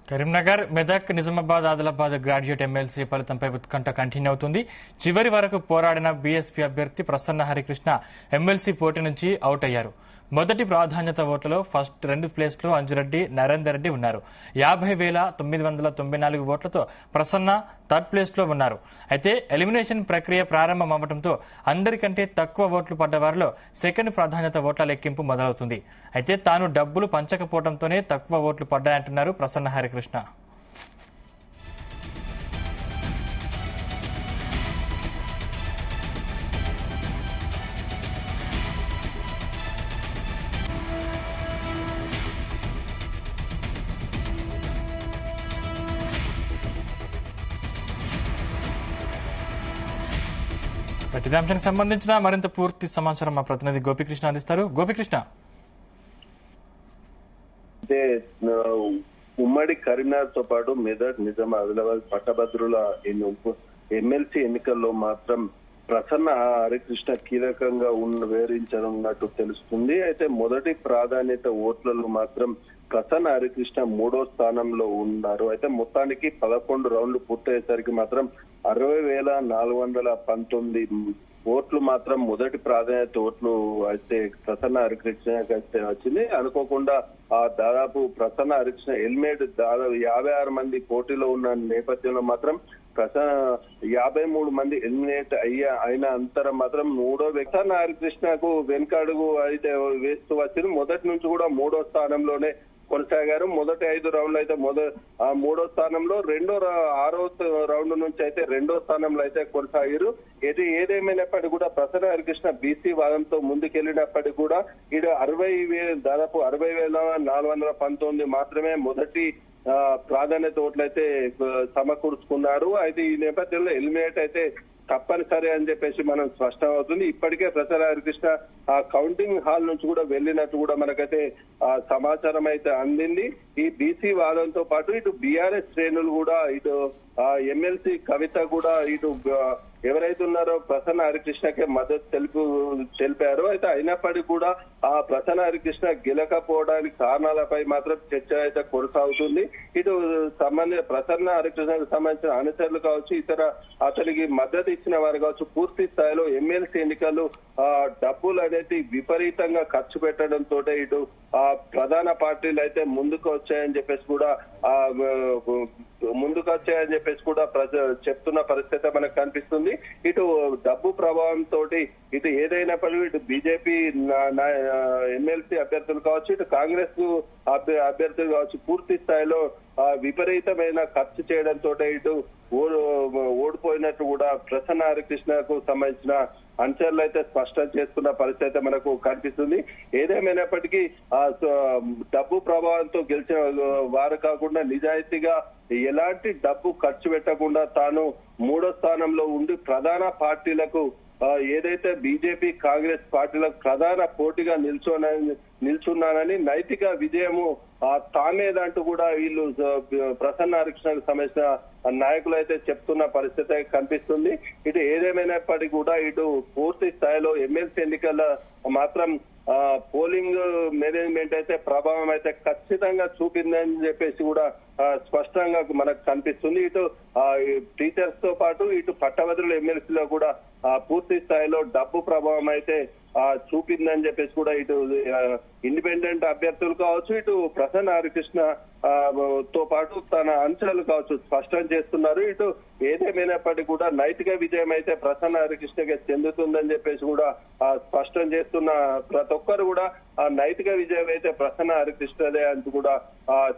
Karimnagar, Medak, Nizamabad, Adilabad graduate MLC ఫలితంపై ఉత్కంఠ continue అవుతుంది. చివరి వరకు పోరాడిన బీఎస్పీ అభ్యర్థి ప్రసన్న హరికృష్ణ ఎమ్మెల్సీ పోటీ నుంచి అవుట్ అయ్యారు. మొదటి ప్రాధాన్యత ఓట్లలో ఫస్ట్ 2 ప్లేస్లో అంజిరెడ్డి, నరేందర్ రెడ్డి ఉన్నారు. 50,994 ఓట్లతో ప్రసన్న థర్డ్ ప్లేస్లో ఉన్నారు. అయితే ఎలిమినేషన్ ప్రక్రియ ప్రారంభమవడంతో అందరికంటే తక్కువ ఓట్లు పడ్డ వారిలో సెకండ్ ప్రాధాన్యత ఓట్ల లెక్కింపు మొదలవుతుంది. అయితే తాను డబ్బులు పంచకపోవడంతోనే తక్కువ ఓట్లు పడ్డాయంటున్నారు ప్రసన్న హరికృష్ణ. ప్రతి అంశానికి సంబంధించిన మరింత పూర్తి సమాచారం మా ప్రతినిధి గోపికృష్ణ అందిస్తారు. గోపికృష్ణ, ఉమ్మడి కరీంనగర్ తో పాటు మెదక్, నిజామాబాద్, ఆదిలాబాద్ పట్టభద్రుల ఎమ్మెల్సీ ఎన్నికల్లో మాత్రం ప్రసన్న హరికృష్ణ కీలకంగా వివరించనున్నట్టు తెలుస్తుంది. అయితే మొదటి ప్రాధాన్యత ఓట్లలో మాత్రం ప్రసన్న హరికృష్ణ 3వ స్థానంలో ఉన్నారు. అయితే మొత్తానికి 11 రౌండ్లు పూర్తయ్యేసరికి మాత్రం 60,419 ఓట్లు మాత్రం మొదటి ప్రాధాన్యత ఓట్లు అయితే ప్రసన్న హరికృష్ణకి అయితే వచ్చింది. అనుకోకుండా దాదాపు ప్రసన్న హరికృష్ణ ఎలిమినేట్ దాదాపు 56 మంది పోటీలో ఉన్న నేపథ్యంలో మాత్రం 53 మంది ఎలిమినేట్ అయిన అంతరం మాత్రం ప్రసన్న హరికృష్ణకు వెనుకడుగు అయితే వేస్తూ వచ్చింది. మొదటి నుంచి కూడా 3వ స్థానంలోనే కొనసాగారు. మొదటి 5 రౌండ్లు అయితే 3వ స్థానంలో, 6వ రౌండ్ నుంచి అయితే 2వ స్థానంలో అయితే కొనసాగారు. ఏదేమైనప్పటికీ కూడా ప్రసన్న హరికృష్ణ బీసీ వాదంతో ముందుకెళ్లినప్పటికీ కూడా ఇది దాదాపు 60,419 మాత్రమే మొదటి ప్రాధాన్యత ఓట్లయితే సమకూర్చుకున్నారు. అయితే ఈ నేపథ్యంలో ఎలిమినేట్ అయితే తప్పనిసరి అని చెప్పేసి మనం స్పష్టం అవుతుంది. ఇప్పటికే ప్రసన్న హరికృష్ణ ఆ కౌంటింగ్ హాల్ నుంచి కూడా వెళ్ళినట్టు కూడా మనకైతే సమాచారం అయితే అందింది. ఈ బీసీ వాదంతో పాటు ఇటు బీఆర్ఎస్ శ్రేణులు కూడా, ఇటు ఎమ్మెల్సీ కవిత కూడా ఇటు ఎవరైతే ఉన్నారో ప్రసన్న హరికృష్ణకే మద్దతు తెలిపారు. అయితే అయినప్పటికీ కూడా ఆ ప్రసన్న హరికృష్ణ గెలకపోవడానికి కారణాలపై మాత్రం చర్చ అయితే కొనసాగుతుంది. ఇటు ప్రసన్న హరికృష్ణకు సంబంధించిన అనుచరులు కావచ్చు, ఇతర అతనికి మద్దతు ఇచ్చిన వారు కావచ్చు, పూర్తి స్థాయిలో ఎమ్మెల్సీ ఎన్నికలు డబ్బులు అనేది విపరీతంగా ఖర్చు పెట్టడంతో ఇటు ప్రధాన పార్టీలు అయితే ముందుకు వచ్చాయని చెప్పేసి కూడా చెప్తున్న పరిస్థితి మనకు కనిపిస్తుంది. ఇటు డబ్బు ప్రభావంతో ఇటు ఏదైనప్పటికీ ఇటు బీజేపీ ఎమ్మెల్సీ అభ్యర్థులు కావచ్చు, ఇటు కాంగ్రెస్ అభ్యర్థులు కావచ్చు, పూర్తి స్థాయిలో విపరీతమైన ఖర్చు చేయడంతో ఇటు ఓడిపోయినట్టు కూడా ప్రసన్న హరికృష్ణకు సంబంధించిన అనుచరులు అయితే స్పష్టం చేసుకున్న పరిస్థితి మనకు కనిపిస్తుంది. ఏదేమైనప్పటికీ డబ్బు ప్రభావంతో గెలిచిన వారు కాకుండా నిజాయితీగా ఎలాంటి డబ్బు ఖర్చు పెట్టకుండా తాను 3వ స్థానంలో ఉండి ప్రధాన పార్టీలకు ఏదైతే బీజేపీ, కాంగ్రెస్ పార్టీలకు ప్రధాన పోటీగా నిల్చున్నానని నైతిక విజయము తానేదంటూ కూడా వీళ్ళు ప్రసన్న హరికృష్ణకు సంబంధించిన నాయకులు అయితే చెప్తున్న పరిస్థితి కనిపిస్తుంది. ఇటు ఏదేమైనప్పటికీ కూడా ఇటు పూర్తి స్థాయిలో ఎమ్మెల్సీ ఎన్నికల మాత్రం పోలింగ్ మేనేజ్మెంట్ అయితే ప్రభావం అయితే ఖచ్చితంగా చూపిందని చెప్పేసి కూడా స్పష్టంగా మనకు కనిపిస్తుంది. ఇటు టీచర్స్ తో పాటు ఇటు పట్టభద్రుల ఎమ్మెల్సీలో కూడా పూర్తి స్థాయిలో డబ్బు ప్రభావం అయితే చూపిందని చెప్పేసి కూడా ఇటు ఇండిపెండెంట్ అభ్యర్థులు కావచ్చు, ఇటు ప్రసన్న హరికృష్ణ తో పాటు తన అంచనాలు కావచ్చు స్పష్టం చేస్తున్నారు. ఇటు ఏదేమైనప్పటికీ కూడా నైతిక విజయం అయితే ప్రసన్న హరికృష్ణకి చెందుతుందని చెప్పేసి కూడా స్పష్టం చేస్తున్న ప్రతి ఒక్కరు కూడా ఆ నైతిక విజయం అయితే ప్రసన్న హరికృష్ణదే అంటూ కూడా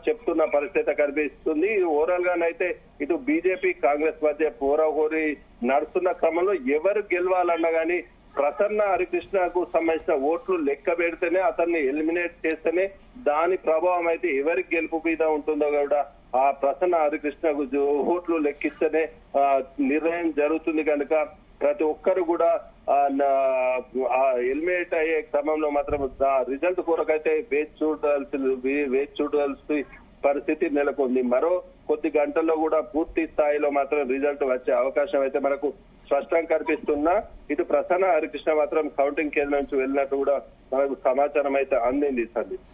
చెప్తున్న పరిస్థితి కనిపిస్తుంది. ఓవరాల్ గానైతే ఇటు బీజేపీ, కాంగ్రెస్ మధ్య పోరాహోరీ నడుస్తున్న క్రమంలో ఎవరు గెలవాలన్నా గానీ ప్రసన్న హరికృష్ణకు సంబంధించిన ఓట్లు లెక్క పెడితేనే, అతన్ని ఎలిమినేట్ చేస్తేనే దాని ప్రభావం అయితే ఎవరికి గెలుపు మీద ఉంటుందో కూడా ఆ ప్రసన్న హరికృష్ణకు ఓట్లు లెక్కిస్తేనే నిర్ణయం జరుగుతుంది. కనుక ప్రతి ఒక్కరు కూడా ఎలిమినేట్ అయ్యే క్రమంలో మాత్రం రిజల్ట్ కొరకైతే వేచి చూడాల్సి పరిస్థితి నెలకొంది. మరో కొద్ది గంటల్లో కూడా పూర్తి స్థాయిలో మాత్రం రిజల్ట్ వచ్చే అవకాశం అయితే మనకు స్పష్టంగా కనిపిస్తున్నా. ఇటు ప్రసన్న హరికృష్ణ మాత్రం కౌంటింగ్ కేంద్రం నుంచి వెళ్ళినట్టు కూడా మనకు సమాచారం అయితే అందింది.